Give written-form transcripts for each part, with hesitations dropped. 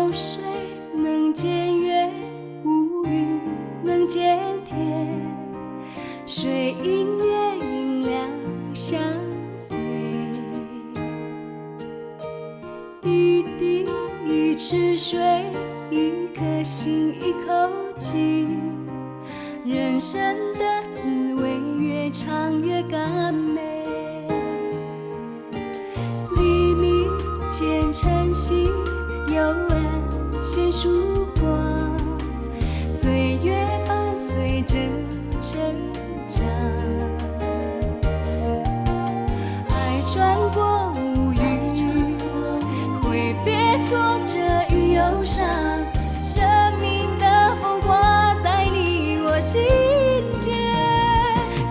无水能见月，无云能见天。水因月阴凉相随，一滴一池水，一颗心一口气。人生的滋味越长越甘美。黎明前晨曦，幽暗现曙光。岁月伴随着成长，爱穿过乌云，挥别挫折与忧伤。生命的风化在你我心间，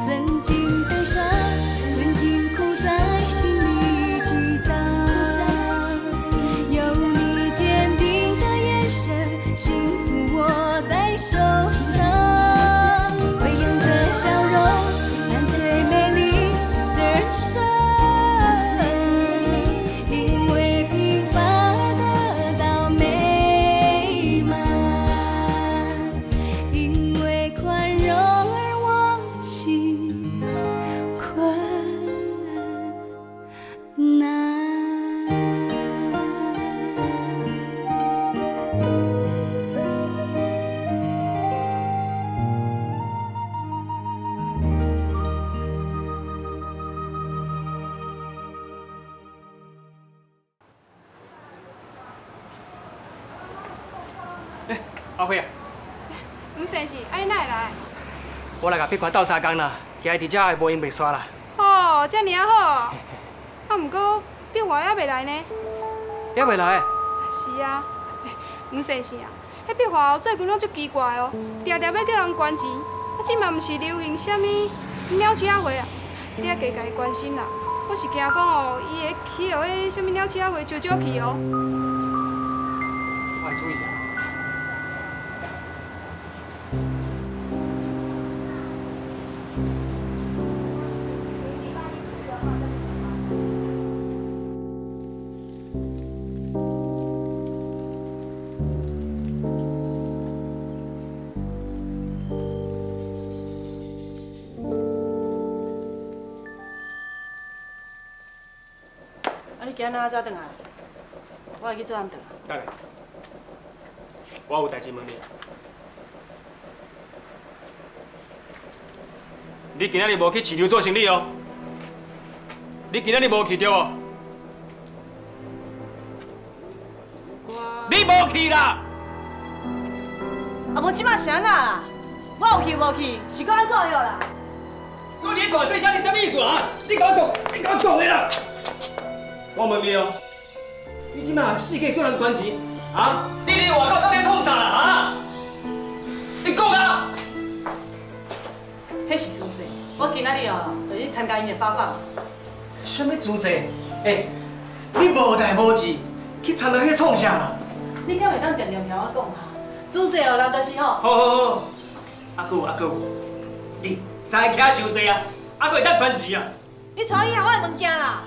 曾经悲伤，曾经苦在心里激荡。有你坚定的眼神，幸福握在手上。微扬的笑容伴随美丽的人生，因为平凡而得到美满，因为宽容而忘记困难。阿辉啊，唔生是，哎哪会来？我来甲碧华斗相共啦，今日伫遮的无闲袂煞啦。哦，遮尔啊好。啊，毋过碧华还袂来呢。还袂来？是啊，唔生是啊。迄碧华最近拢足奇怪哦，常常要叫人关钱。啊，即嘛毋是流行啥物鸟鼠仔会啊，你啊加家己关心啦。我是惊讲哦，伊会去互迄啥物鸟鼠仔会招招去哦。我会注意啊。你今仔早转来？我会去做暗顿。等下，我有代志问你。你今仔日无去市场做生意哦？你今仔日无去对哦？你无去啦？啊，无即马是安那啦？我有去无去，是讲安怎样啦？我连大细声，你什么意思啊？你甲我讲的啦！我问你哦，你即马四界叫人关钱，啊？你伫外口到底创啥啦？啊？你讲啊！迄是资济，我今仔日哦，就去参加因的发放。什么资济？你无代无志去参加迄创啥啦？你敢会当定定听我讲哈？资济哦，人就是吼。好，阿舅，你三脚伤济啊，还会当关钱啊？你带伊下我的物件啦。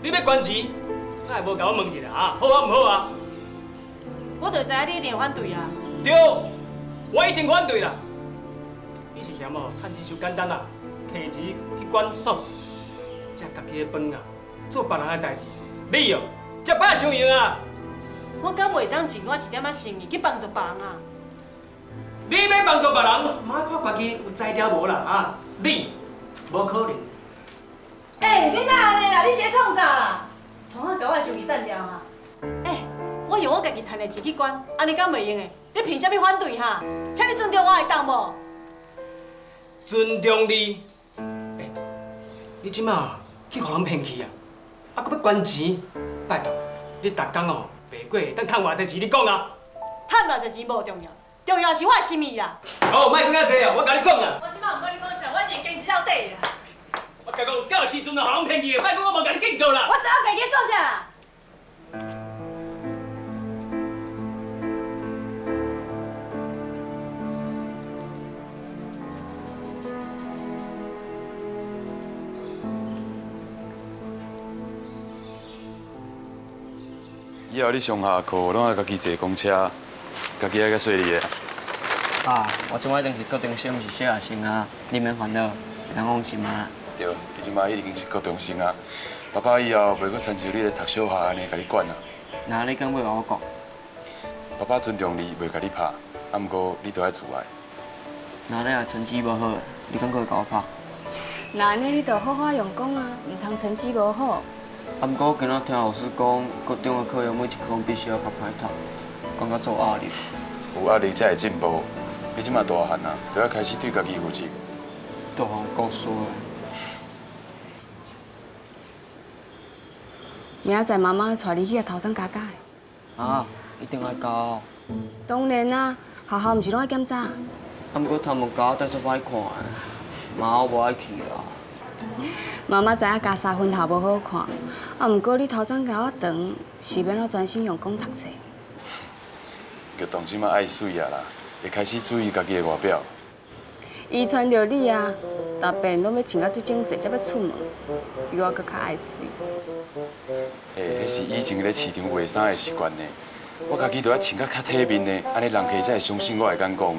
你要关钱，那会无甲我问一下啊？好啊，唔好啊？我就知影你一定反对啊。对，我一定反对啦。你是嫌哦，趁钱伤简单啦，摕钱去管吼，食家己的饭啊，做别人的代志，你哦，才歹想用啊！我敢袂当尽我一点仔心意去帮助别人啊？你要帮助别人，马看家己有才调无啦啊？你无可能。你哪安尼啦？你先创啥啦？从啊，甲我的手机断掉哈！我用我家己赚的钱去管，安尼敢袂用的？你凭啥物反对哈？请你尊重我会当无？尊重你。你即马去互人骗去啊？啊，搁要关钱？拜托，你逐工哦，白过当趁偌济钱？你讲啊？赚偌济钱无重要，重要是我的心意啦。哦，莫讲遐济啊！我甲你讲啊。我即马毋跟你讲啥，我一定坚持到底啦。我甲讲，到时阵就互人骗去的，莫讲我无甲你敬做啦。我知影家己做啥啦。以后你上下课拢爱家己坐公车，家己爱较细腻的。爸，我即摆一定是高中生，毋是小学生啊！你免烦恼，人放心啊。对，你即摆已经是高中生啊。爸爸以后袂阁亲像你咧读小学安尼甲你管啊。那你敢要甲我讲？爸爸尊重你，袂甲你拍，啊，毋过你都爱自爱。那你若成绩无好，你敢阁会甲我拍？那安尼你就好好用功啊，唔通成绩无好。啊，毋过今仔听老师讲，高中的课业每一科必须要较歹读，感觉做压力。有压力才会进步。你即马大汉啊，就要开始对家己负责。大汉够说的。明仔载妈妈带你去头山加加。啊，一定爱教。当然啦，学校毋是拢爱检查。啊，毋过他们教带出歹看的，妈我无爱去啦。妈妈知影加3分头无好看，啊，毋过你头先甲我长，是免我专心用功读册。玉堂即马爱水啊啦，会开始注意家己的外表。遗传着你啊，逐遍拢要穿啊最整齐才要出门，比我搁较爱水。迄是以前咧市场卖衫的习惯呢。我家己都要穿甲较体面的，安尼人客才会相信我的眼光。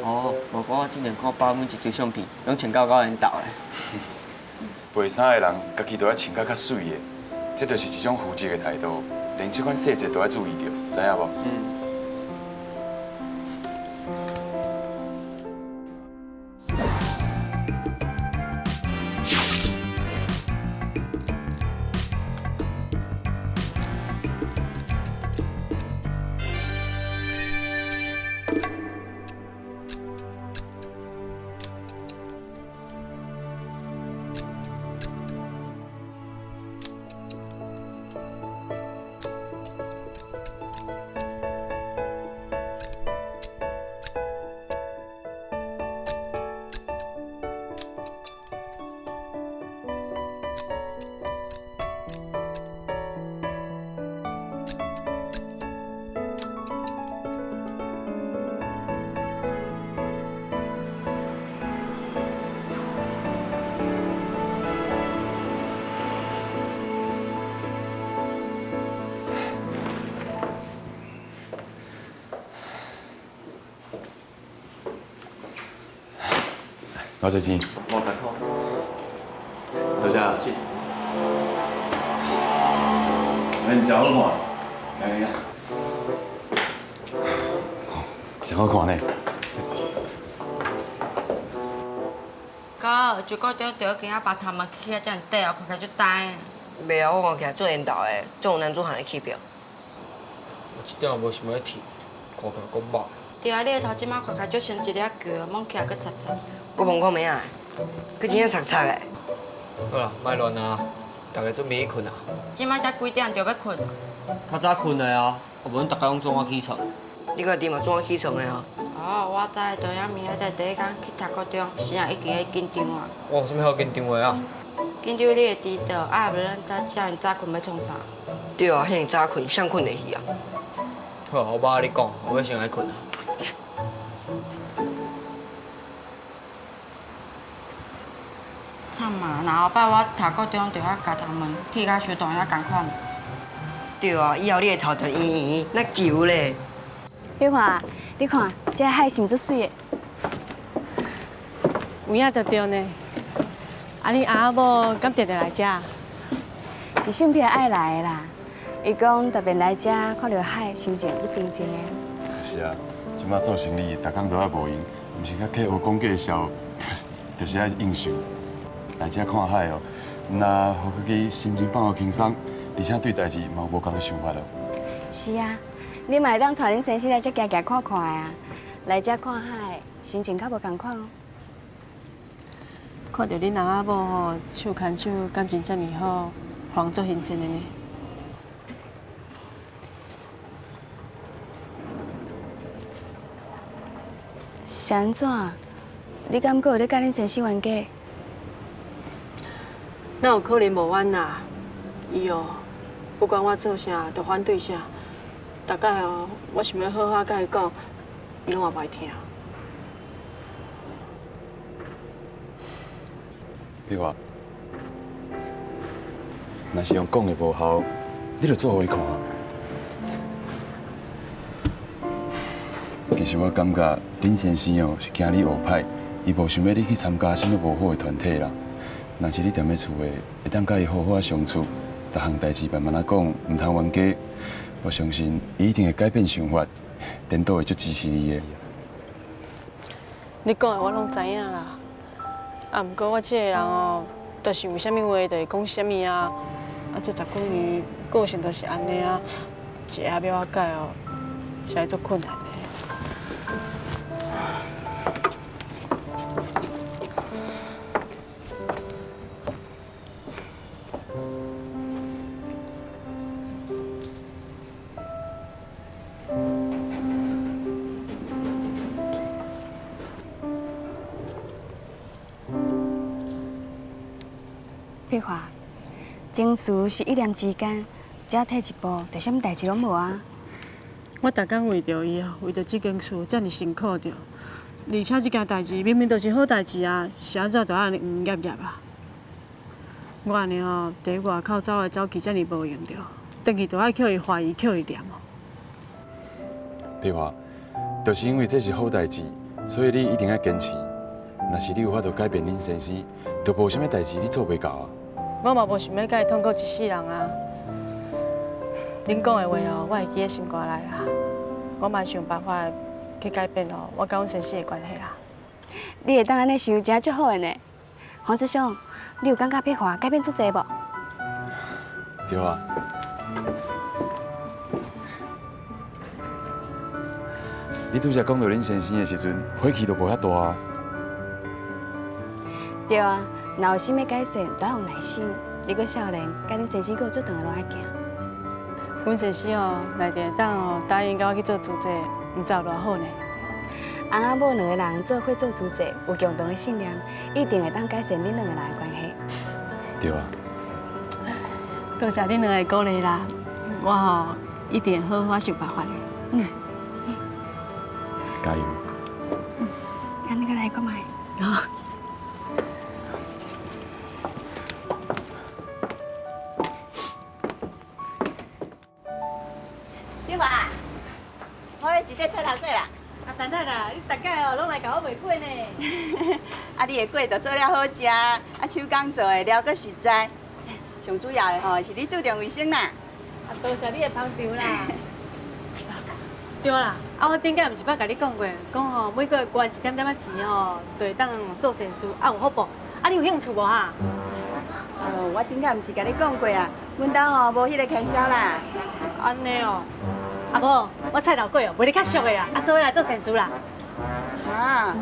哦，无讲我之前看爸每一张相片，拢穿到缘投的。卖衫的人家己都要穿甲较水的，这就是一种负责的态度，连这款细节都要注意着，知影无？多少钱？50块。多少？你真好看，来呀！真好看呢。哥，就到中条今仔把头毛起啊，遮尔短啊，看起来就呆。袂啊，我看起来做缘投的，总有男主汉的起标。我这点也无想要剃，看起来够肉。对啊，你的头即摆看起来就像一粒球，摸起来佫擦擦。我问看咩啊？佮真正擦擦的。好啦，莫乱啊，大家准备去困啊。即摆才几点就要困？较早困的啊，无阮大家拢总我起床。你家己嘛怎啊起床的哦？哦，我知，就遐明仔载第一天去读高中，时啊已经会紧张啊。我有啥物好紧张的啊？紧张你会知道，啊，袂咱遮尔早困要创啥？对啊，遐尔早困，谁困会去啊？好，我捌你讲，我要先来困啊。惨嘛，若后摆我读高中就要夹头毛，剃甲修短遐共款。对啊，以后你的头就圆圆，那球咧。碧华，你看，这海是毋足水的？有影就对呢。啊，你阿某敢定定来遮？是性片爱来的啦。伊讲特别来遮看到海，心情就平静的。是啊，即马做生意，逐工都爱无闲，毋是较去学讲介绍，就是爱应酬。来遮看海哦，那互家己心情放好轻松，而且对代志嘛有无共的想法咯。是啊，你嘛会当带恁先生来遮行行看看的啊，来遮看海，心情较无共款哦。看到恁阿某吼手牵手，感情遮尔好，人足新鲜的呢。是安怎？你敢阁有咧甲恁先生冤家？哪有可能无冤啦？伊哦，不管我做啥，都反对啥。大概哦，我想要好好甲伊讲，伊拢也袂听。你话，若是用讲的无效，你就做互伊看啊。其实我感觉林先生哦是惊你学歹，伊无想要你去参加什么无好的团体啦。若是你踮咧厝诶，会当甲伊好好啊相处，逐项代志慢慢啊讲，唔通冤家。我相信伊一定会改变想法，领导会足支持你的。你讲的我拢知影啦，啊，毋过我这个人哦，就是有啥物话就会讲啥物啊，这10几年个性都是安尼啊，一下要我改哦，实在足困难的。碧华，情绪是一念之间，只要退一步，就什么代志拢无啊。我逐工为着伊啊，为着这件事遮尔辛苦着，而且这件代志明明就是好代志啊，是安怎就安尼黄业业啊？我安尼吼，伫外口走来走去遮尔无用着，回去就爱叫伊怀疑，叫伊念哦。碧华，就是因为这是好代志，所以你一定要坚持。若是你有法度改变恁先生，就无啥物代志你做袂到啊。我嘛无想要甲伊痛苦一世人啊！恁讲的话哦，我会记在心肝内啦。我嘛想办法去改变哦，我甲阮先生的关系啦。你会当安尼想，真足好个呢。黄师兄，你有感觉碧华改变出侪无？对啊。你拄则讲到恁先生的时阵，火气都无遐大啊。对啊，若有啥物改善，都要有耐心。你个少年，甲恁先生阁有足长的路要行。阮先生哦，内定当哦答应甲我去做主席，毋知有偌好呢。翁仔某两个人做伙做主席，有共同的信念，一定会当改善恁两个人的关系。对啊。多谢恁两个鼓励啦，我吼一定会好好想办法的。加油！安尼个来讲卖。好。你话，我迄一块菜头粿啦。啊，等下啦，你大概哦拢来甲我卖粿呢。啊，你的粿就做了好食，啊手工做的了，搁实在。上主要的吼是你注重卫生啦。啊，多谢你的捧场啦。对啦，啊，我顶间毋是捌甲你讲过，讲吼每个月捐1点点仔钱吼，就会当做善事，啊有福报。啊，你有兴趣无哈？哦，我顶间毋是甲你讲过啊，阮兜吼无迄个开销啦。安尼哦，啊无，我菜头粿哦，卖你较俗的啦，啊做伙来做善事啦。啊，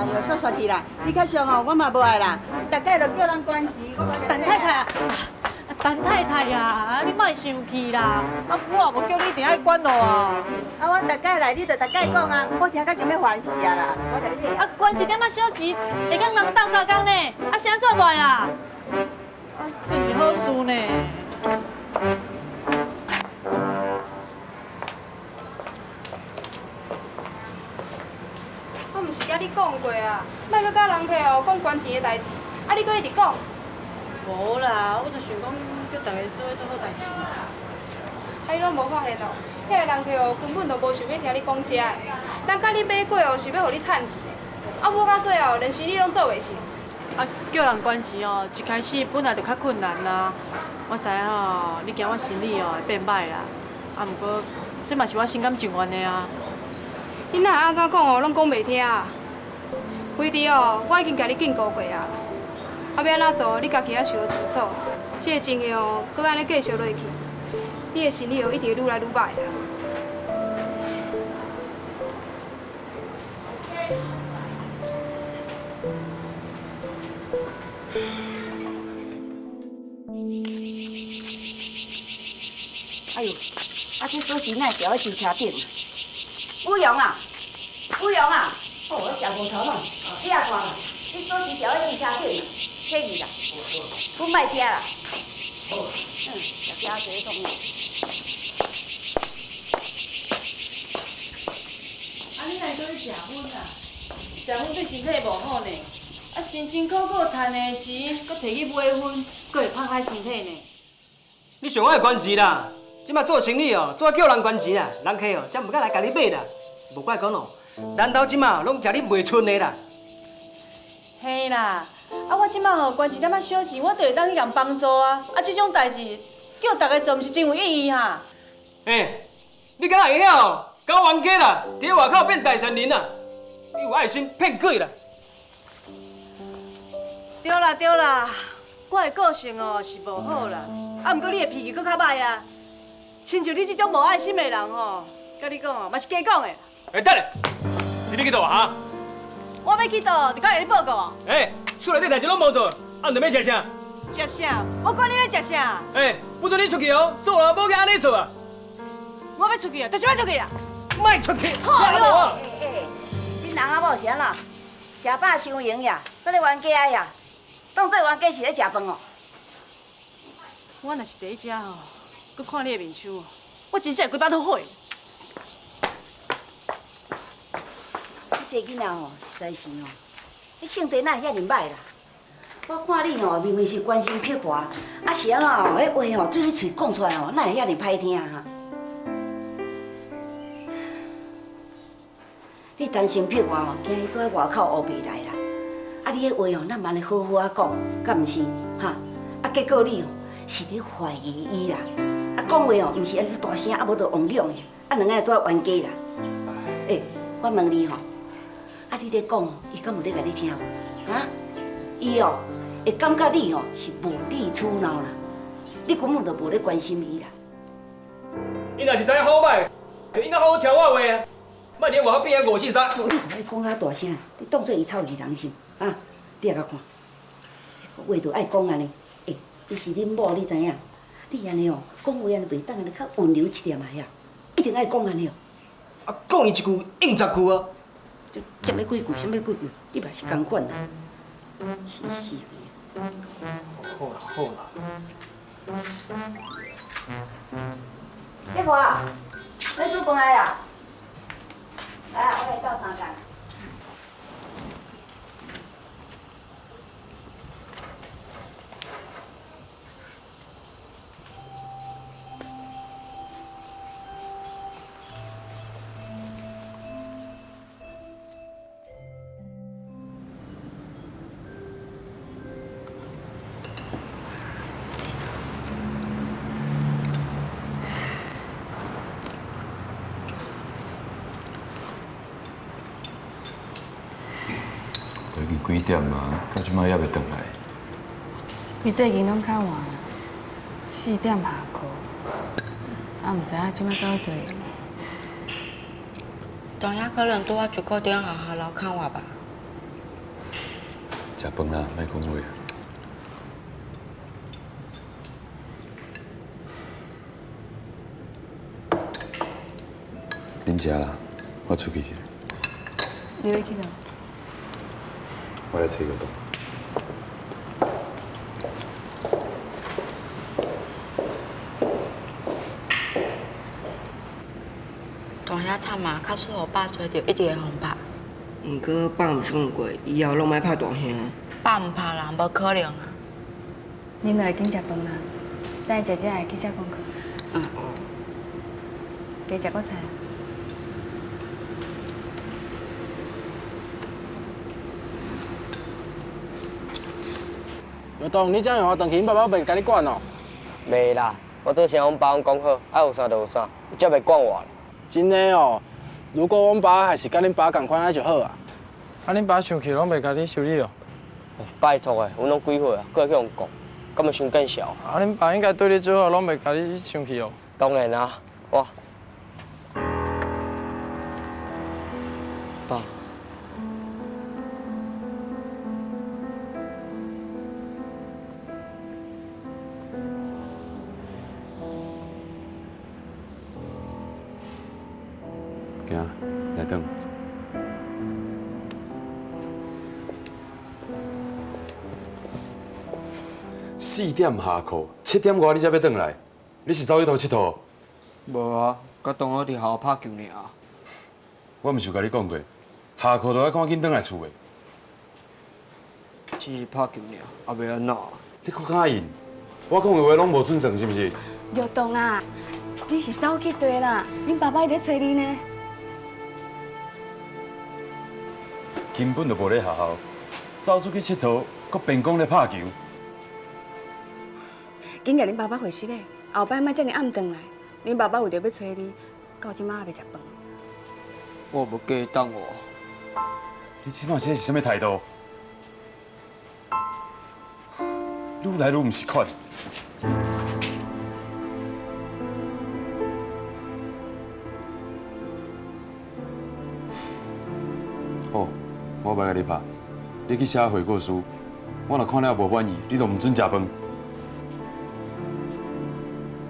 又煞煞去啦！你较俗吼，我嘛无爱啦。大概就叫人捐钱，我嘛。陈太太啊，陈太太呀，你莫生气啦！啊，我也无叫你一定爱管咯啊。啊，我大概来，你就大概讲啊，我听甲今要烦死啊啦！我甲你买。啊，捐1点仔小钱，会讲人斗3工呢，啊是安怎卖啊？啊，是毋是好事呢？我毋是甲你讲过啊，莫搁甲人客哦讲捐钱的代志，啊你搁一直讲。无啦，我就想讲叫大家做伙做好代志嘛。啊你拢无发现哦，遐个人客哦根本就无想要听你讲遮的，人甲你买过哦是要互你趁钱的，啊无到最后连生理拢做袂成。啊，叫人捐钱哦，一开始本来就较困难啦。我知影吼，你惊我生理哦会变歹啦，啊，毋过这嘛是我心甘情愿的啊。你若安怎讲哦，拢讲袂听啊。规日哦，我已经甲你警告过啊，啊要安怎做，你家己也想清楚。这个情形哦，搁安尼继续落去，你的生理哦一定会愈来愈歹啊。哎呦，啊这锁匙哪掉在车顶？武勇啊，武勇啊！哦，我食无头咯，你也看啦，你锁匙掉在车顶，客气啦，阮卖食啦。食家这种的。啊，你哪做去食薰啊？食薰对身体无好呢。啊，辛辛苦苦赚的钱，搁摕去买薰，搁会伤害身体呢。你上爱捐钱啦！即马做生意哦，做叫人捐钱啊，人客哦，才唔敢来甲你买啦。无怪讲哦，咱兜即马拢食你袂剩的啦。嘿啦，我即马吼捐一点仔小钱，我就会当去人帮助啊。这种代志叫大家做，毋是真有意义哈。你敢若会晓搞冤家啦？伫外口变大善人啊？你有爱心骗鬼啦？对啦，我的个性哦是无好啦，毋过你的脾气搁较歹啊。亲像你这种无爱心的人吼，甲你讲哦，嘛是假讲的。等下，你去倒啊？我要去倒，就甲会你报告哦。厝内底代志拢无做，暗着要食啥？食啥？我管你咧食啥？不准你出去哦，做人无甲安尼做啊！我要出去啊，就是要出去啊！莫出去！好哟。恁人啊某是安怎？食饱伤营呀，搁咧冤家呀？当做冤家是咧食饭哦。我若是第一只吼，搁看你的面相哦，我真正会规巴都火。你这囡仔哦，实在是哦，你性地哪会遐尼歹啦？我看你哦，明明是关心撇我，是安怎哦？迄话哦，对你嘴讲出来哦，哪会遐尼歹听哈？你担心撇我哦，惊伊住喺外口学袂来啦。你迄话哦，咱嘛咧好好啊讲，敢毋是？哈，结果你哦是咧怀疑伊啦。讲话哦，毋是安尼大声，无就妄讲的，两个住喺冤家啦。我问你吼。你咧讲，伊敢有咧甲你听无？伊哦会感觉你哦是无理取闹啦，你根本就无咧关心伊啦。伊若是知影好歹，就应该好好听我话啊，莫伫外口变啊五四三。你同伊讲遐大声，你当做伊臭鱼人是？你也甲看，话就爱讲安尼。伊是恁某，你知影？你安尼哦，讲话安尼袂当安尼较温柔一点啊呀，一定爱讲安尼哦。讲伊一句应10句啊。这要几句，什么几句，你嘛是共款啦，是死命。好啦。叶婆，来煮饭来啊！来啊，我来倒三羹。几点啊？到即摆还袂回来。伊最近拢较晚，4点下课，毋知影即摆走去佗。当下可能拄啊一个点下楼看我吧。食饭啦，莫讲话。恁食啦，我出去一下。你要去哪？我来找个洞。大兄惨嘛，假使互爸抓到，一定会互拍。毋过爸毋想过，以后拢莫拍大兄。爸毋拍人，无可能啊。恁落来紧食饭啦，等姐姐会去写功课。加食个菜。有当你这样活动，恁爸爸袂甲你管哦？袂啦，我都先阮爸讲好，爱有啥就有啥，才袂管我。真的哦，如果阮爸还是甲恁爸同款，那就好啊。啊，恁爸生气拢袂甲你修理哦？拜托诶，阮拢几岁啊，搁会去用讲，敢会伤见笑？啊，恁爸应该对你最好，拢袂甲你生气哦。当然啊，我爸。行，来等。4点下课，7点外你才要转来，你是走去佗佚佗？无啊，甲同学伫校拍球尔。我毋是有甲你讲过，下课就要赶紧转来厝的。只是拍球尔，也袂安怎。你搁假应？我讲的话拢无准算是毋是？玉栋啊，你是走去对啦，恁爸爸在找你呢。根本就无咧学校，走出去佚佗，搁变讲咧拍球。紧甲恁爸爸回息咧，后摆莫遮尔暗顿来。恁爸爸为着要找你，到即马还袂食饭。我无叫伊等我。你即摆这是啥物态度？愈来愈唔是款。好，我袂甲你拍，你去写悔过书。我若看了无满意，你就唔准食饭。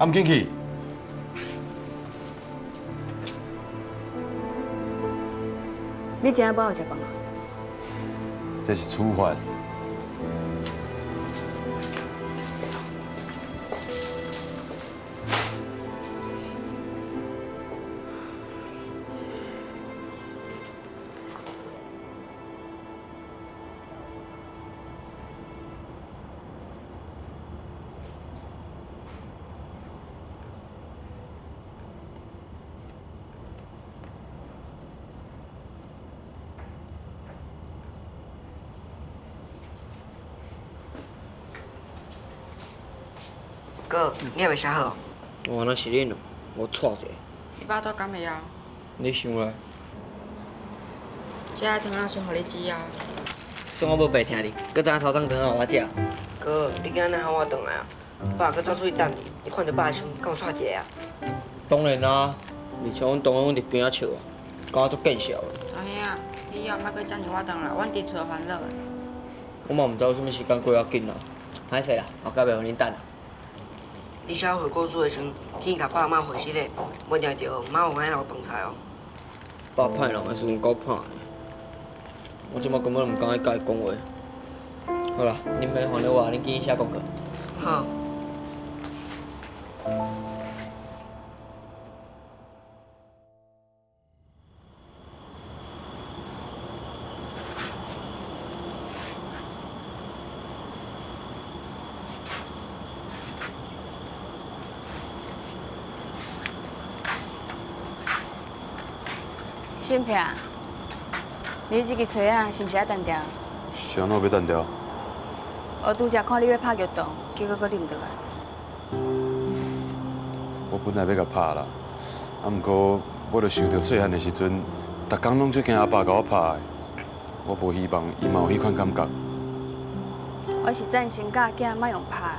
暗进去。你真无有食饭啊？这是处罚。哥，你还袂写好？我那是恁哦，我错者。你巴肚敢会枵？你想咧？这汤仔算互你煮啊？算我无白听你，搁早头汤汤互我食。哥，你今仔喊我转来啊？爸搁走出去等你，你看到爸的时阵，敢有带一个啊？当然啦，而且阮同学阮伫边仔笑啊，感觉足见笑的。大兄啊，你以后莫搁遮尔晚转来，阮伫厝烦恼的。我嘛毋知有啥物时间过遐紧啊，歹势啦，后盖袂互恁等啦。你写悔过书的时阵，紧甲爸妈回息咧，无定着妈有爱留饭菜哦。爸歹人的时阵够歹的，我即马根本毋敢去甲伊讲话。好啦，恁免烦恼我，恁紧去写功课。好。新平，你这个吹啊，是毋是爱单调？是安怎要单调？我拄则看你要拍运动，结果搁啉倒来。我本来要甲拍啦，啊，毋过我著想到细汉的时阵，逐工拢最惊阿爸甲我拍的，我无希望伊嘛有迄款感觉。我是赞成教囝莫用拍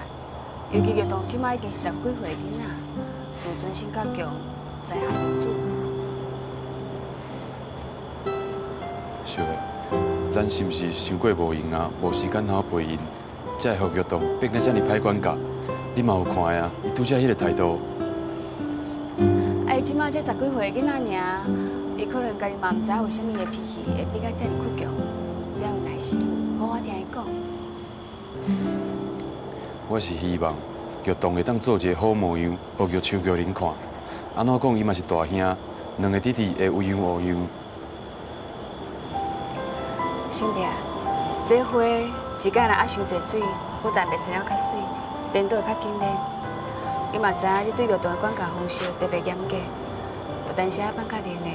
的，尤其运动即摆已经是10几岁的囡仔，自尊心较强，知下公主。是的，咱是毋是想过无用啊？无时间好陪因，才会互运动变甲遮尔歹管教。你嘛有看的啊？伊拄则迄个态度。哎，即摆才10几岁的囡仔尔，伊可能家己嘛毋知为虾米个脾气会变甲遮尔倔强，不要有耐心，好好听伊讲。我是希望玉栋会当做一个好模样，互玉秋玉恁看。安怎讲伊嘛是大兄，两个弟弟会有样学样。兄弟，这花一摆若压伤侪水，不但袂生了较水，连倒会较紧咧。你嘛知影你对玉栋的管教方式特别严格，有当时啊放较严的，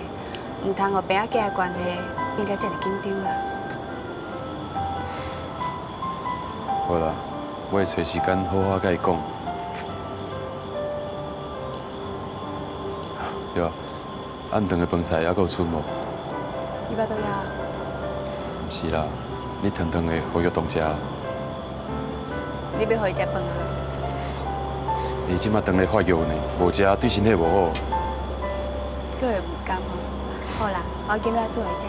唔通互爸仔囝的关系变甲遮尔紧张啦。好啦，我会找时间好好甲伊讲。对啊，暗顿的饭菜还佫有剩无？你捌倒呀？毋是啦，你汤汤的互玉栋食啦。你要互伊食饭啊？伊即马当咧发育呢，无食对身体无好。佫会唔甘吼？好啦，我今仔做来食。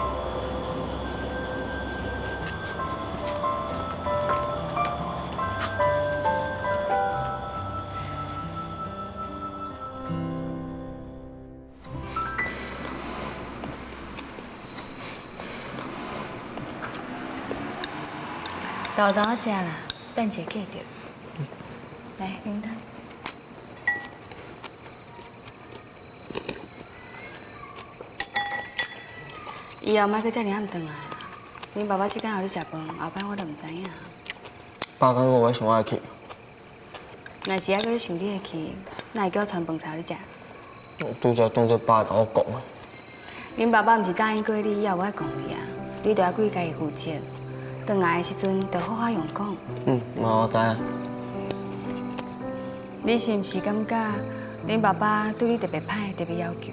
豆豆食啦，等者记着。来，您看。以后莫搁遮尔暗顿来。恁爸爸即间互你食饭，后摆我都毋知影。爸讲我想爱去。若是还搁咧想你的去，哪会叫我传饭菜互你食？我拄则当作爸甲我讲的。恁爸爸毋是答应过你以后我爱讲伊啊？你就要对家己负责。回来的时阵，就好好用功。妈，我知影。你是毋是感觉恁爸爸对你特别歹、特别要求？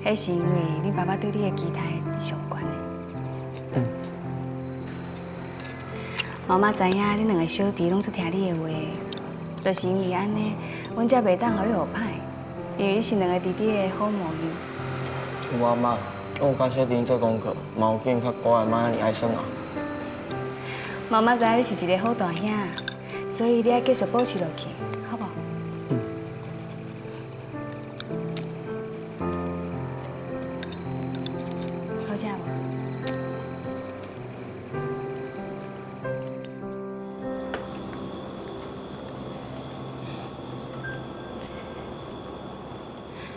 迄是因为恁爸爸对你的期待是上悬的。妈妈知影恁两个小弟拢出听你的话，就是因为安尼，阮才袂当互你学歹，因为你是两个弟弟的好母鱼。有啊妈，我甲小弟做功课，嘛有变较乖，妈你爱耍啊。妈妈知影你是一个好大兄，所以你要继续保持落去，好不好？好食无？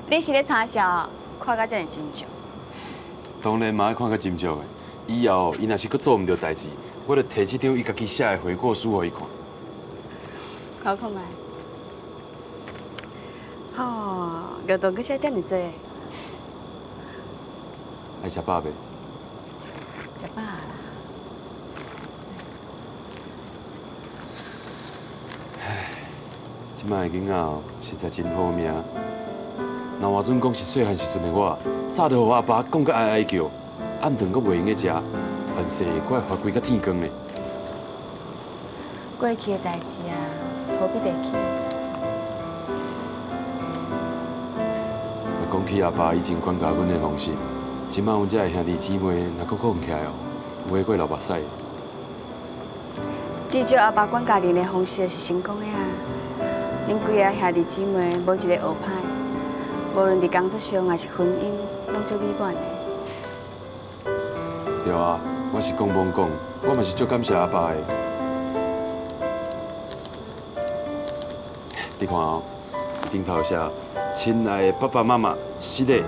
你是咧插笑，看甲遮尔真少。当然嘛，要看较斟酌的。以后伊若是搁做唔到代志，我就摕这张伊家己写的悔过书互伊看。好看吗？哦，个都搁写遮尔多。爱食饱未？食饱啦。唉，即摆的囡仔哦，实在真好命。若换准讲是细汉时阵的我，早就互我阿爸讲甲哀哀叫，暗顿阁袂用个食，凡事怪发规甲天光呢。过去的代志啊，何必提起？若讲起阿爸以前管教阮的方式，即摆阮遮的兄弟姊妹若阁讲起来哦，有诶过流目屎。至少阿爸管家己的方式是成功的啊！恁规个兄弟姊妹无一个学歹。无论伫工作上还是婚姻，拢足美满的。对啊，我是讲罔讲，我嘛是足感谢阿爸的。你看哦，顶头写“亲爱的爸爸妈妈，是的，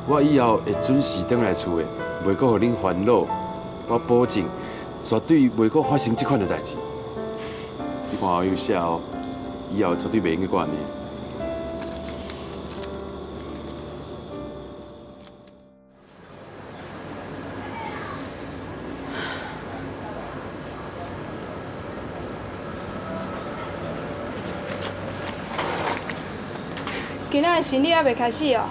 我以后会准时回来厝的，袂阁互恁烦恼。我保证，绝对袂阁发生这款的代志。你看哦，有写哦，以后绝对袂用去过安尼。今仔的生理还袂开始哦。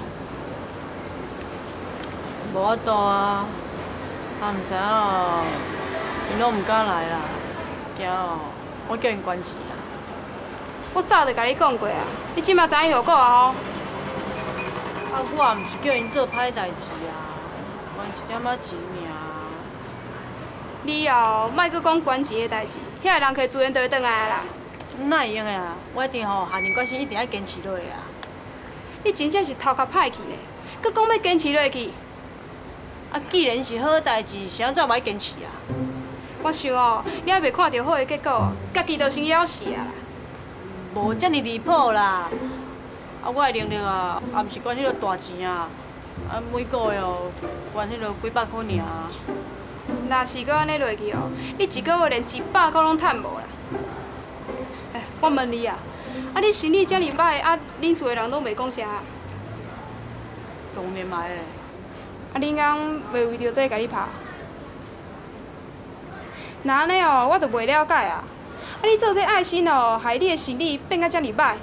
无法度啊，啊，毋知影哦，因拢毋敢来啦，惊哦，我叫因关钱啊。我早就甲你讲过啊，你即马知影后果啊吼。啊，我也毋是叫因做歹代志啊，关一点仔钱尔。你后莫阁讲关钱的代志，遐个人客自然就会转来啦。哪会用的啊？我一定吼，下定决心一定要坚持落去啊。你真正是头壳歹去呢，阁讲要坚持落去。啊，既然是好代志，是安怎嘛要坚持啊？我想哦，你还袂看到好的结果，家己就先了事啊。无遮尔离谱啦！啊，我的能力啊，也毋是管迄落大钱啊，啊，每个月哦，管迄落几百块尔啊。若是阁安尼落去哦，你一个月连100块拢趁无啦。哎，我问你啊。啊！你生理遮尔歹，啊，恁厝的人拢袂讲啥？当然嘛的。啊，恁翁袂为着这甲你拍？那安尼哦，我就袂了解啊！啊，你做这爱心哦，害你的生理变甲遮尔歹，啊，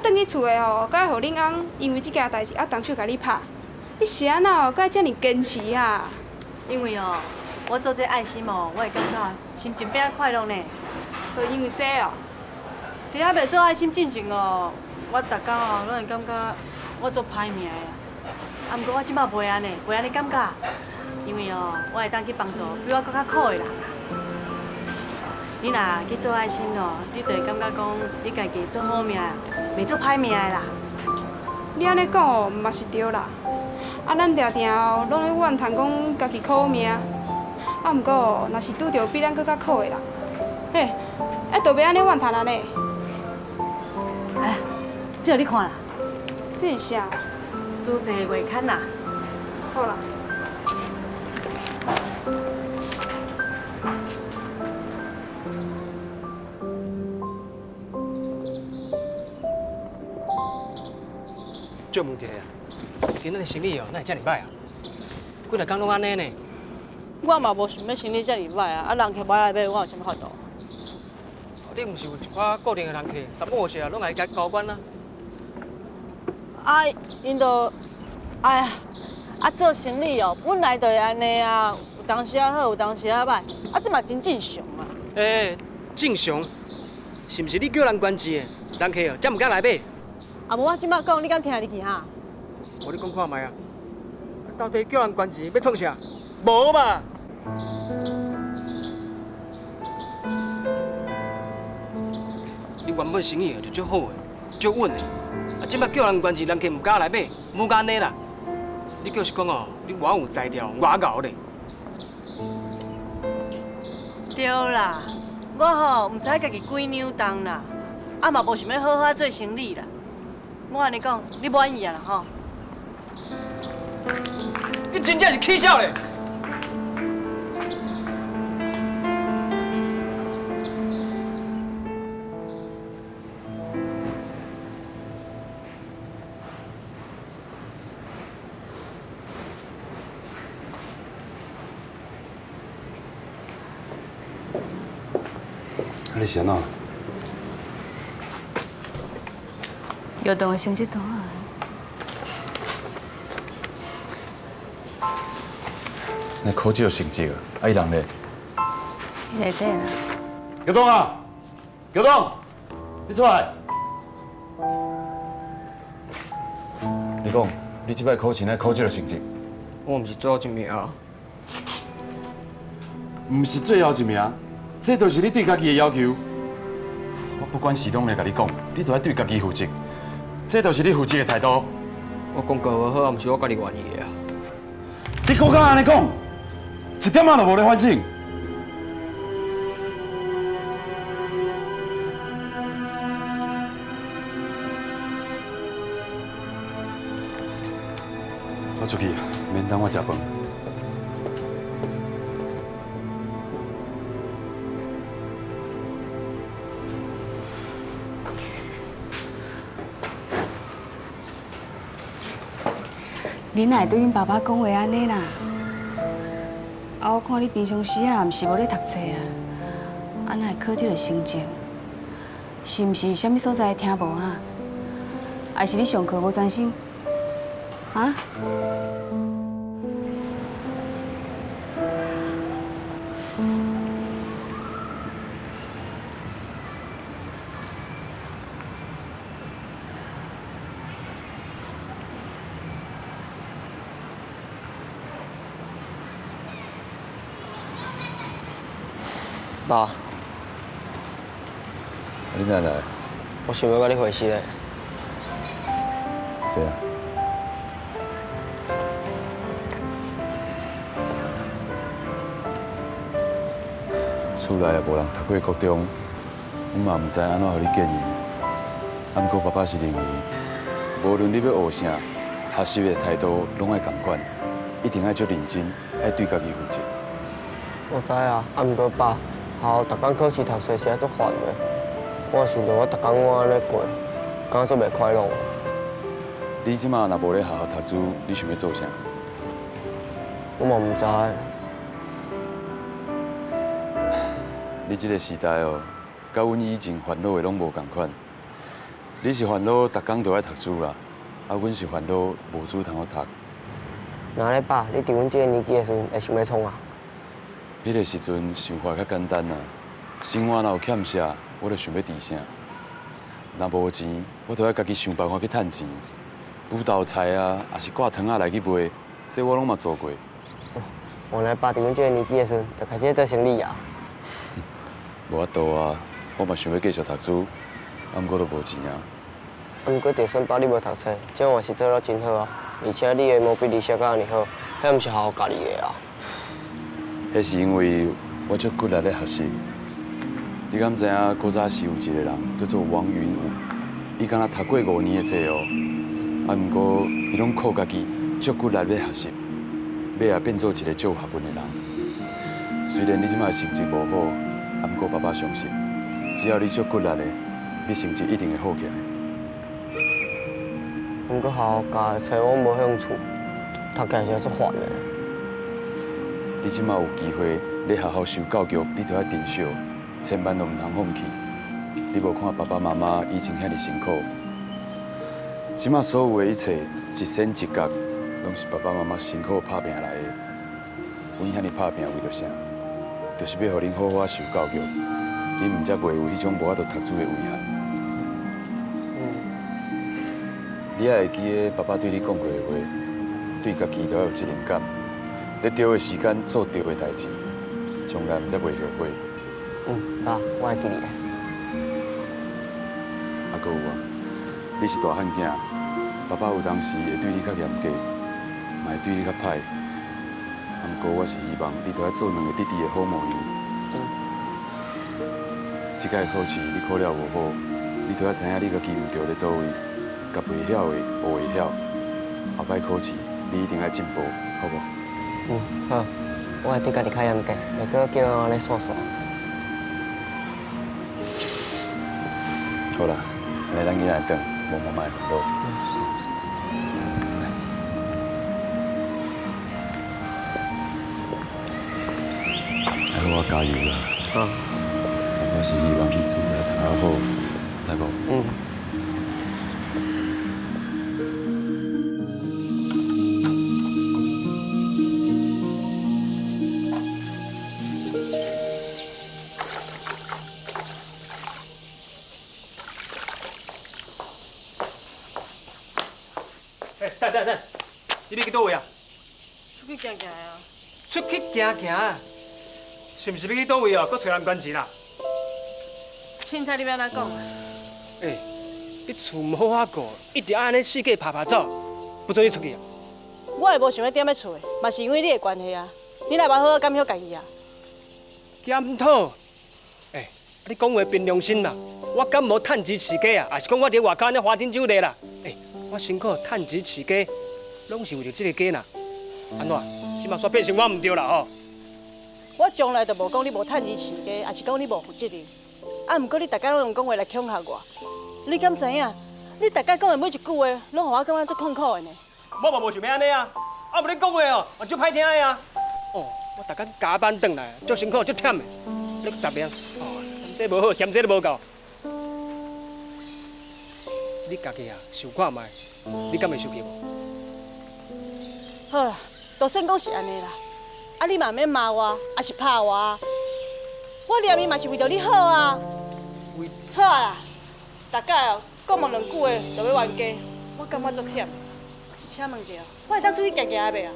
转去厝的哦，阁要互恁翁因为这件代志啊动手甲你拍，你是安怎哦，阁要遮尔坚持啊？因为哦，我做这爱心哦，我会感觉心情变较快乐呢。就因为这哦。伫遐袂做爱心进前哦，我逐工哦拢会感觉我做歹命的啊。啊，毋过我即摆袂安尼，袂安尼感觉，因为哦，我会当去帮助比我搁较苦的人。你若去做爱心哦，你就会感觉讲你家己做好命，袂做歹命的啦。你安尼讲哦，嘛是对啦。啊，咱定定哦，拢咧怨叹讲家己苦命。啊，毋过哦，若是拄着比咱搁较苦的人，嘿，啊，就袂安尼怨叹安尼。哎，这你看啦，这是啥？做这个月刊啦。好啦。借问一下，今仔日生理哦，哪会遮尔歹啊？几日工拢安尼呢？我嘛无想要生理遮尔歹啊，人客买来买，我有啥物法度？你毋是有一寡固定的人客，3不五时啊，拢来甲交关啊。啊，因都，哎呀，做生意哦，本来就会安尼啊，有当时啊好，有当时啊歹，这嘛真正常啊。正常，是毋是你叫人关钱的？人客哦，才毋敢来买。无我即摆讲，你敢听入去哈？你讲看卖啊，到底叫人关钱要创啥？无吧？你原本生意就足好的，足稳的，即摆叫人关钱，人客毋敢来买，无干呢啦。你就是讲哦，你偌有才调，偌敖咧。对啦，我吼毋知家己几扭重啦，嘛无想要好好做生意啦。我安尼讲，你满意啊啦吼？你真正是起笑咧！你是安怎？药动的成绩单啊！那考试有成绩啊？伊人咧？伊内底啦。姚东啊，姚东，你出来！你讲，你即摆考试那考这个成绩？我毋是最后一名啊。毋是最后一名，这就是你对家己的要求。我不管是拢来甲你讲，你都要对家己负责。这就是你负责的态度。我讲教无好，也毋是我家己愿意的啊。你搁敢安尼讲，一点仔都无咧反省。我出去，免等我食饭。你哪会对恁爸爸讲话安尼啦？我看你平常时啊，毋是无咧读册啊，哪会考这个成绩？是毋是啥物所在听无啊？还是你上课无专心？啊？爸，你哪来？我想要甲你回信嘞。这样。厝内也无人读过国中，阮嘛毋知安怎互你建议。不过爸爸是认为，无论你要学啥，学习的态度拢爱共款，一定爱足认真，爱对家己负责。我知啊，不过爸，校逐工考试读册实在足烦的。我想到我逐工我安尼过，感觉足袂快乐。你即马若无咧好好读书，你想要做啥？我嘛毋知。你这个时代哦，甲阮以前烦恼的拢无共款。你是烦恼逐工都爱读书啦，阮是烦恼无书通好读。那咧爸，你伫阮这个年纪的时阵会想要创啊？迄个时阵想法较简单啊，生活若有欠啥，我就想要治啥。若无钱，我就要家己想办法去趁钱。补豆菜啊，也是挂糖仔来去卖，这我拢嘛做过。原来爸伫阮这个年纪的时阵就开始做生意啊？无法度啊，我嘛想要继续读书，不过都无钱啊。不过就算爸你无读册，这样也是做了真好啊，而且你的毛笔字写甲安尼好，迄毋是好家己的啊。迄是因为我足骨力咧学习。你敢知影古早是有一个人叫做王云武，伊敢若读过5年的册哦，不过伊拢靠家己足骨力咧学习，尾也变做一个足有学问的人。虽然你即摆成绩无好，不过爸爸相信，只要你足骨力的，你成绩一定会好起来。不过校教的册我无兴趣，读起来是足烦的。你即马有机会咧好好受教育，你就要珍惜，千万都唔通放弃。你无看爸爸妈妈以前遐尼辛苦，即马所有的一切一sen一角，拢是爸爸妈妈辛苦打拼来的。阮遐尼打拼为着啥？就是要互恁好好受教育，恁唔则袂有迄种无法度读书的遗憾。你也会记得爸爸对你讲过的话，对家己都要有责任感，在对的时间做对的代志，从来唔则袂后悔。爸，我会记你的。啊，搁有啊，你是大汉囝，爸爸有当时会对你较严格，嘛会对你较歹。啊，不过我是希望你都要做两个弟弟的好模样。这届考试你考了无好，你都要知影你家己唔对咧倒位。甲袂晓的学会晓，后摆考试你一定要进步，好不？好，我会对家己较严格，袂搁叫我咧耍耍。好啦，安尼咱今仔转，无妈妈的烦恼。还好我加油啦！好。我是希望你厝内读较好，知无？等，你要去倒位啊？出去行行啊！出去行行，是毋是要去倒位哦？搁找人关钱啦？凊彩你要安怎讲啊？你厝唔好好顾，一直安尼四界爬走，不准你出去啊！我也无想要踮咧厝的，嘛是因为你的关系啊。你若无好好检讨家己啊。检讨？你讲话凭良心啦！我敢无趁钱饲鸡啊？还是讲我伫外口安尼花天酒地啦？我辛苦趁钱饲鸡，拢是为着这个鸡呐。安怎？即马煞变成我唔对啦吼！我从来都无讲你无趁钱饲鸡，还是讲你无负责任。啊，毋过你大家拢用讲话来恐吓我，你敢知影？你大家讲的每一句话，拢互我感觉足痛苦的呢。我嘛无想要安尼啊！啊，无你讲话哦，嘛足歹听的啊！我逐工加班转来，足辛苦足忝的，你10年这无好，嫌这都无够。你家己啊，想看卖，你敢会生气无？好啦，就算讲是安尼啦，啊你嘛免骂我，还是拍我。我念伊嘛是为着你好啊。好啦，大概哦讲无两句话就要冤家，我感觉足忝。请问一下，我会当出去行行袂啊？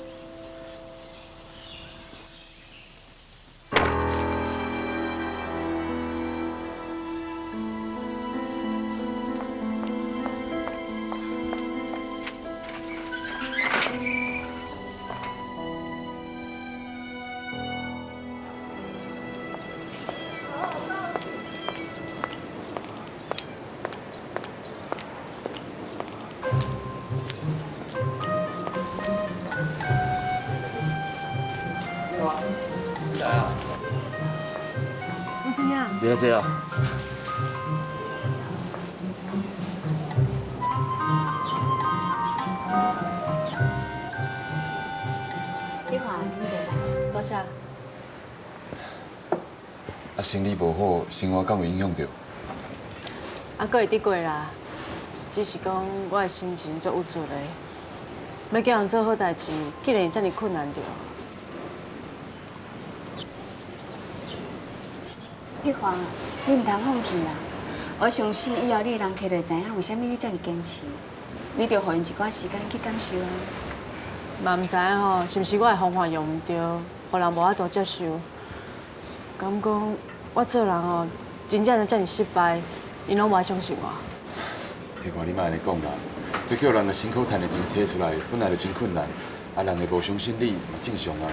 你在这啊？你看，你来，多谢。啊，生理无好，生活敢有影响到？啊，搁会得过啦，只是讲我的心情足郁卒的，要叫人做好代志，竟然遮尔困难着。碧华，你唔通放弃啦！我相信以后你的人摕就知影为虾米你遮尔坚持。你着互因一寡时间去感受啊。嘛唔知影吼，是毋是我的方法用唔对，互人无法度接受。敢讲我做人哦，真正遮尔失败，因拢无爱相信我。碧华，你莫安尼讲啦！要叫人个辛苦赚的钱摕出来，本来就真困难，啊，人会无相信你，嘛正常啊。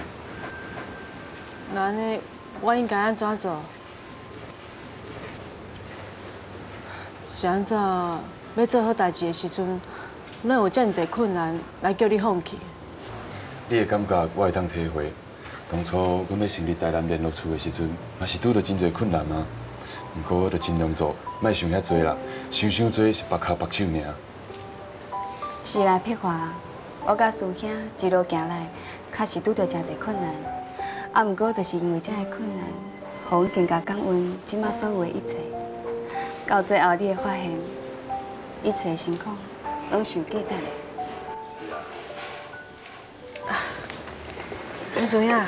那安尼，我应该安怎做？是安怎要做好代志的时阵，哪有遮尔济困难来叫你放弃？你的感觉我会当体会。当初阮要成立台南联络处的时阵，嘛是拄到真侪困难啊。不过我着尽量做，莫想遐多啦，想多是白脚白手尔。是啦，碧华，我甲师兄一路行来，确实拄到真侪困难。啊，毋过就是因为这个困难，互阮更加感恩即马所有的一切。到最后，你会发现，一切辛苦拢是有价值的。是啊。洪水啊，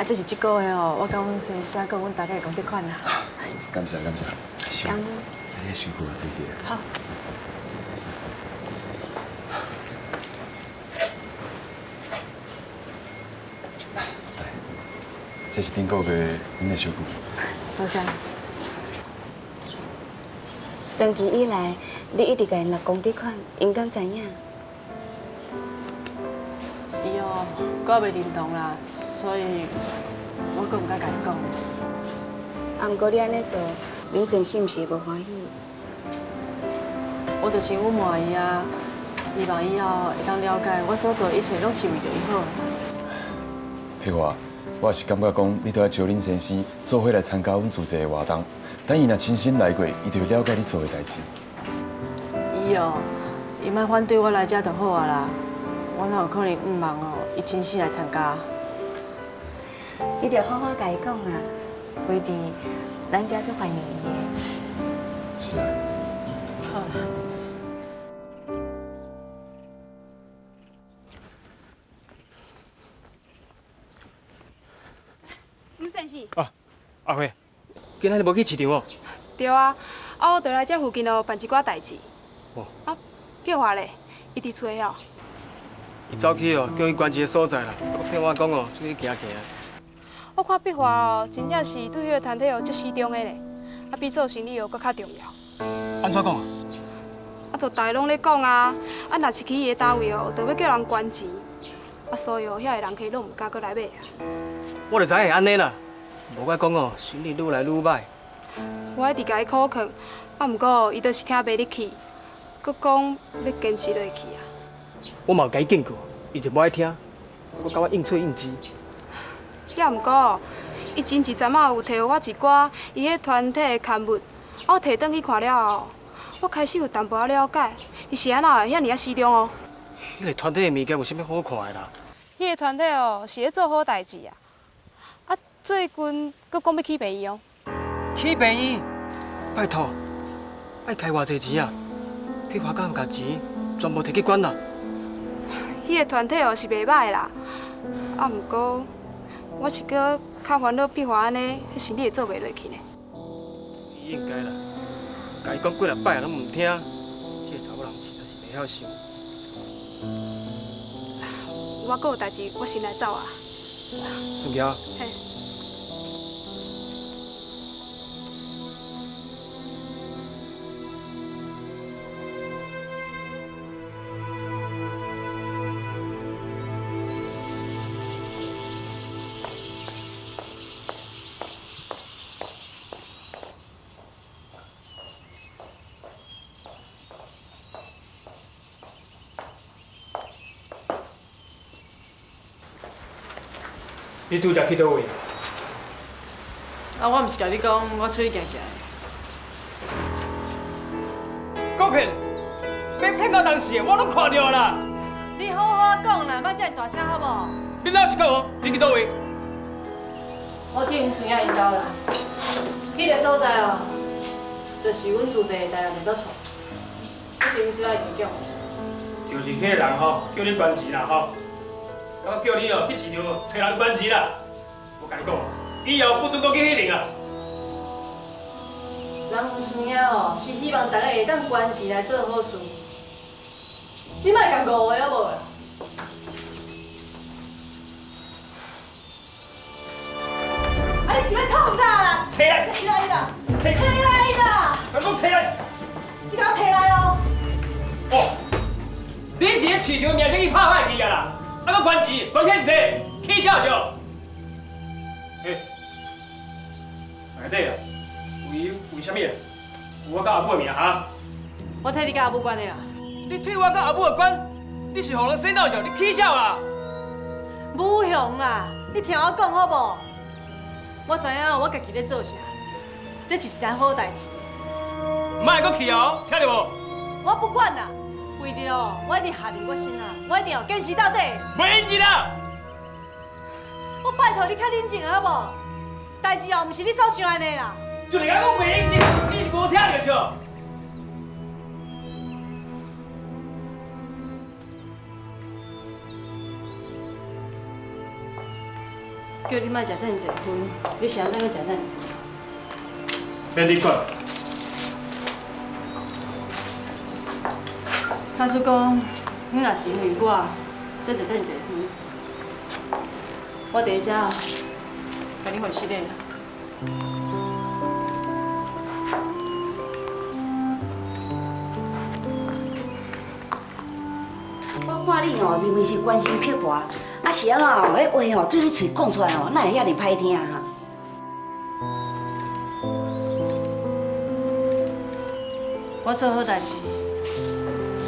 这是这个月哦，我甲阮先生甲阮大家的功德款啦。感谢。感恩。你辛苦了，菲姐。好。这是顶个月恁的收据。多谢。长期以来，你一直甲因拿功德款，因敢知影？伊哦，我袂认同啦，所以我阁唔敢甲伊讲。啊，毋过你安尼做，林先生是无欢喜？我就是阮问伊啊，希望以后会当了解我所做一切拢是为着伊好。譬如话，我也是感觉讲，你都要招林先生做伙来参加阮组织的活动。等伊若亲身来过，伊就会了解你做的代志。伊哦，伊莫反对我来遮就好啊啦。我哪有可能毋忙哦？伊亲自来参加。你着好好甲伊讲啊，规定咱遮足欢迎伊的。是啊。好啦。吴先生。啊，阿辉，今仔日无去市场哦？对啊，我就来这附近哦办一寡代志。哦。啊，碧华咧，伊伫厝哦。伊走去哦，叫伊关一个所在啦。听我讲哦，出去行行。我看碧华哦，真正是对迄个团体哦，足始终的咧。啊，比做生意哦，搁较重要。安怎讲？啊，就大家拢咧讲啊，啊，若是去伊个单位哦，就要叫人捐钱。啊，所以哦，遐个人客拢唔敢搁来买啊。我就知会安尼啦。无我讲哦，生意愈来愈歹。我一直甲伊苦劝，啊，毋过伊就是听袂入去，搁讲要坚持落去啊。我嘛有甲伊警告，伊就无爱听，我甲我应喙应之。也毋过，伊前一阵仔有摕互我一寡伊迄团体的刊物，我摕转去看了后，我开始有淡薄仔了解，伊是安怎会遐尔啊始终哦。迄个团体的物件有啥物好看的啦？迄个团体哦，是咧做好代志啊。啊，最近搁讲要起病院哦。起病院？拜托，爱开偌济钱啊？去花甲毋甲钱，全部摕去管啦。迄个团体哦是袂歹啦，啊，毋过我是搁较烦恼碧华安尼，迄生意会做袂落去呢。伊应该啦，甲伊讲几若摆拢毋听，这个查某人实在是袂晓想。我搁有代志，我先来走啊。顺桥。嘿。你拄则去倒位？啊，我毋是甲你讲，我出去行行。够骗！要骗到当时的，我拢看到啦。你好好讲啦，莫遮尔大声好无？你老实讲哦，你去倒位？我去因孙仔因兜啦。迄个所在哦，就是阮组织的台湾领导处。你是毋是爱演讲？就是迄个人吼，叫你捐钱啦吼。我叫你哦去市场找人捐钱啦。我甲你讲，以后不准讲去迄零啊。人阮孙仔哦，是希望大家会当捐钱来做好事。你莫讲误话好无啦？啊，你是要创啥啦？摕来！摕来啦！摕来啦！我讲摕来！你甲我摕来哦！哦，你一个市场名声去拍歹去啊啦！啊，搁捐钱，捐遐济，起笑着。嘿，内底啊，为什么啊？有我甲阿母的名哈？我替你甲阿母管的啦。你替我甲阿母的管，你是互人洗脑着，你起笑啊？武雄啊，你听我讲好无？我知影我家己咧做啥，这是一件好代志。莫搁去哦，听到无？我不管啦，为着哦，我一定下定决心啊，我一定要坚持到底。袂用劲啦！我拜托你较冷静好无？代志哦，毋是你所想安尼啦。就是讲我袂冷静，你是无听着笑。叫你莫食遮尔济薰，你是安怎个食遮尔薰？免你管。他说讲，你若是因为我，才食遮尔济薰，我第一只甲你回失礼啦。我看你哦，明明是关心撇我，啊是安怎哦？迄话哦，对你嘴讲出来哦，哪会遐尼歹听啊？我做好代志，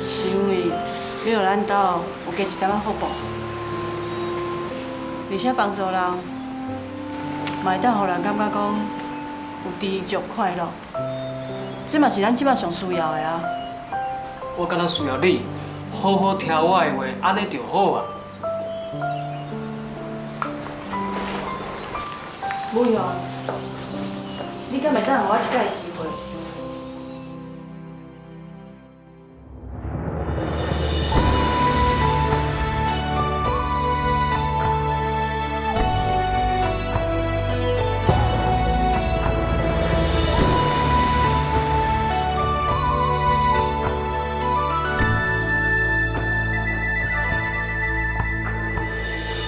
是因为要互咱家有加一点仔福报，而且帮助人，嘛会当互人感觉讲有知足快乐，这嘛是咱即摆上需要的啊。我敢若需要你好好听我的话，安尼就好啊。不用，你敢会当互我一摆机会？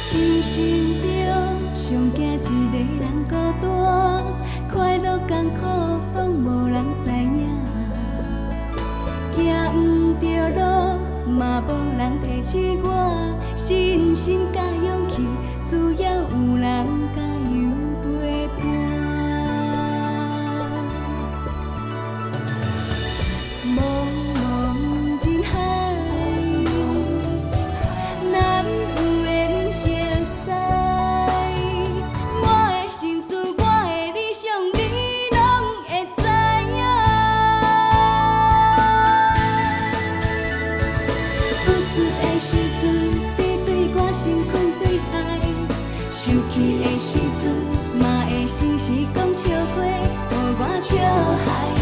一生中上惊一个人孤单，快乐艰苦拢无人知影，行毋着路嘛无人提示我，信心甲勇气需要有人加油陪伴。茫茫人海，难有缘相识。我的心事，我的理想，你拢会知影。有出的时阵，你对我心宽对待；生气的时阵，嘛会时时讲笑话，互我笑嗨。